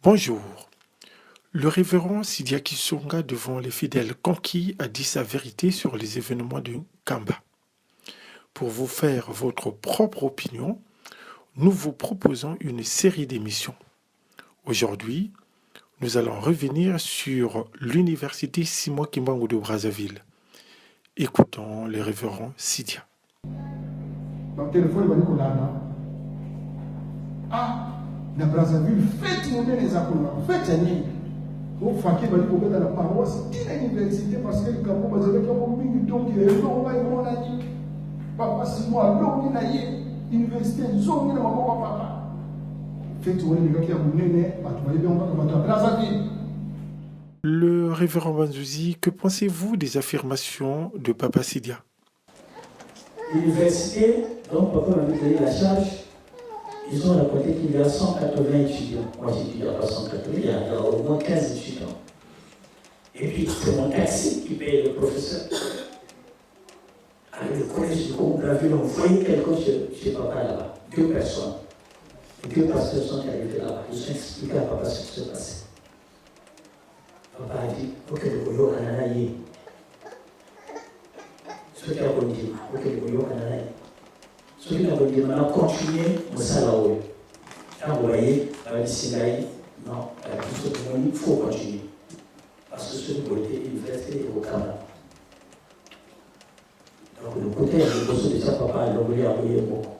Bonjour. Le révérend Sidia Kisonga devant les fidèles conquis a dit sa vérité sur les événements de Kamba. Pour vous faire votre propre opinion, nous vous proposons une série d'émissions. Aujourd'hui, nous allons revenir sur l'université Simon Kimbangu de Brazzaville. Écoutons le révérend Sidia. Na Brazzaville, faites les accords, faites un au fakir va dire dans la paroisse, il a l'université parce que le Cameroun va dire que donc il est long, on a dit, papa, si moi, long, il a université, zone, il a papa. Faites les gars qui a mené, à Brazzaville. Le révérend Banzouzi, que pensez-vous des affirmations de Papa Sidia? L'université, donc papa m'a donné la charge. Ils ont raconté qu'il y a 180 étudiants. Moi, j'ai dit qu'il n'y a pas 180, il y a au moins 15 étudiants. Et puis, c'est mon taxi qui paye le professeur. Avec le collège de Congo-Brazzaville, on voyait quelqu'un chez papa là-bas. 2 personnes. Et 2 pasteurs sont arrivés là-bas. Ils ont expliqué à papa ce qui se passait. Papa a dit, ok, le boulot cananaïe. Ce qui a continué, ok, le boulot cananaïe. Ce qui a continué, maintenant, continuer, mon salaire. Envoyer à l'Isinaï, non, tout ce que il faut continuer. Parce que ce côté université est au Canada. Donc, le côté de sa papa, il a envoyé beaucoup.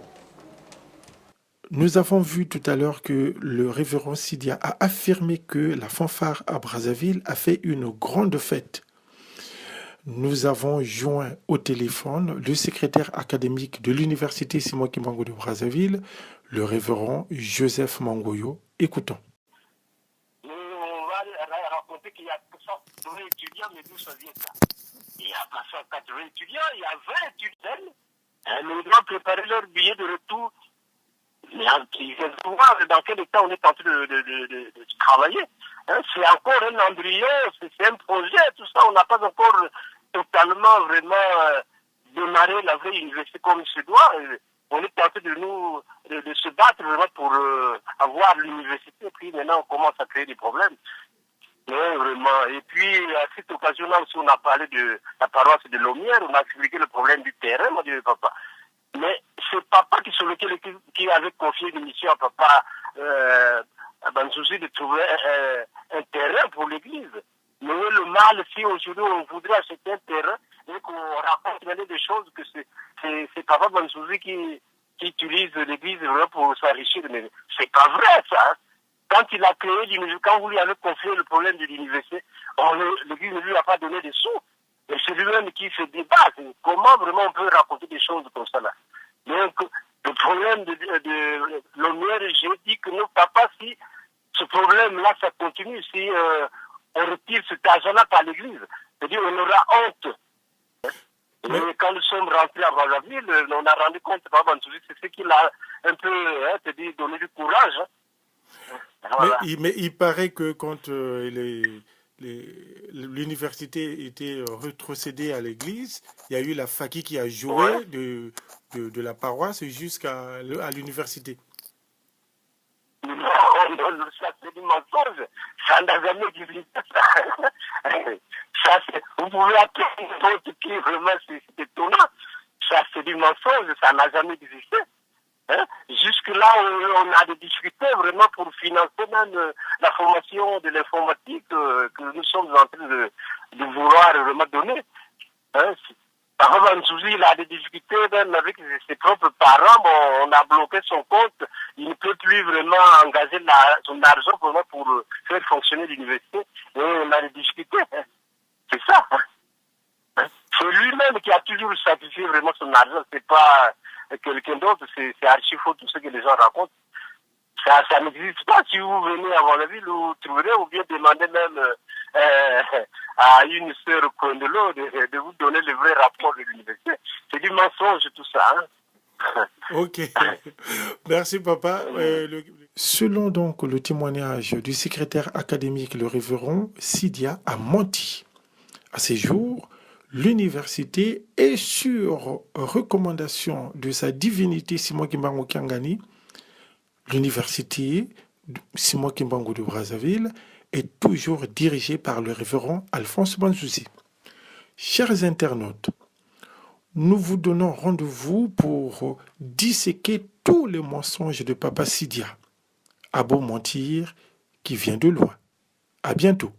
Nous avons vu tout à l'heure que le révérend Sidia a affirmé que la fanfare à Brazzaville a fait une grande fête. Nous avons joint au téléphone le secrétaire académique de l'université Simon Kimbangu de Brazzaville, le révérend Joseph Mangoyo. Écoutons. On va raconter qu'il y a 180 étudiants, mais d'où ça vient ça? Il n'y a pas 180 étudiants, il y a 20 étudiants. Nous devons préparer leur billet de retour. Mais ils vont voir dans quel état on est en train de travailler. C'est encore un embryon, c'est un projet, tout ça. On n'a pas encore totalement vraiment démarré la vraie université comme il se doit. On est en train de se battre vraiment pour avoir l'université. Puis maintenant, on commence à créer des problèmes. Oui, vraiment. Et puis, à cette occasion-là aussi, on a parlé de la paroisse de Lomière. On a expliqué le problème du terrain, mon Dieu, papa. Mais c'est papa qui avait confié une mission à papa Banzouzi de trouver un terrain pour l'église. Mais le mal, si aujourd'hui on voudrait acheter un terrain et qu'on raconte des choses que c'est papa Banzouzi qui utilise l'église vraiment pour s'enrichir. Mais c'est pas vrai ça. Quand il a créé l'université, quand vous lui avez confié le problème de l'université, l'église ne lui a pas donné des sous. Et c'est lui-même qui se débat. Comment vraiment on peut raconter des choses comme ça là? Donc, le problème de Lomière, j'ai dit que non, papa, si ce problème-là, ça continue, si on retire cet argent-là par l'église, c'est-à-dire on aura honte. Mais quand nous sommes rentrés à Brazzaville, on a rendu compte, papa, c'est ce qui l'a un peu, c'est-à-dire donné du courage. Voilà. Mais il paraît que quand l'université était retrocédée à l'église, il y a eu la faquille qui a joué de la paroisse jusqu'à l'université. Non, ça c'est du mensonge. Ça n'a jamais existé. Vous pouvez appeler n'importe qui, vraiment, c'est étonnant. Ça c'est du mensonge, ça n'a jamais existé. Jusque-là, on a des difficultés vraiment pour financer même la formation de l'informatique que nous sommes en train de vouloir vraiment donner. Par exemple, il a des difficultés même avec ses propres parents. Bon, on a bloqué son compte. Il ne peut plus vraiment engager son argent vraiment pour faire fonctionner l'université. Et on a des difficultés. C'est ça. C'est lui-même qui a toujours sacrifié vraiment son argent. C'est pas quelqu'un d'autre. C'est archi faux tout ce que les gens racontent. Ça n'existe pas. Si vous venez à Brazzaville, vous trouverez, ou bien demandez même à une sœur Kondelo de vous donner le vrai rapport de l'université. C'est du mensonge tout ça. Ok. Merci papa. Selon donc le témoignage du secrétaire académique, le révérend Sidia a menti. À ces jours, l'université est sur recommandation de sa divinité Simon Kimbangu Kiangani. L'université Simon Kimbangu de Brazzaville est toujours dirigé par le révérend Alphonse Banzouzi. Chers internautes, nous vous donnons rendez-vous pour disséquer tous les mensonges de Papa Sidia. À beau mentir qui vient de loin. À bientôt.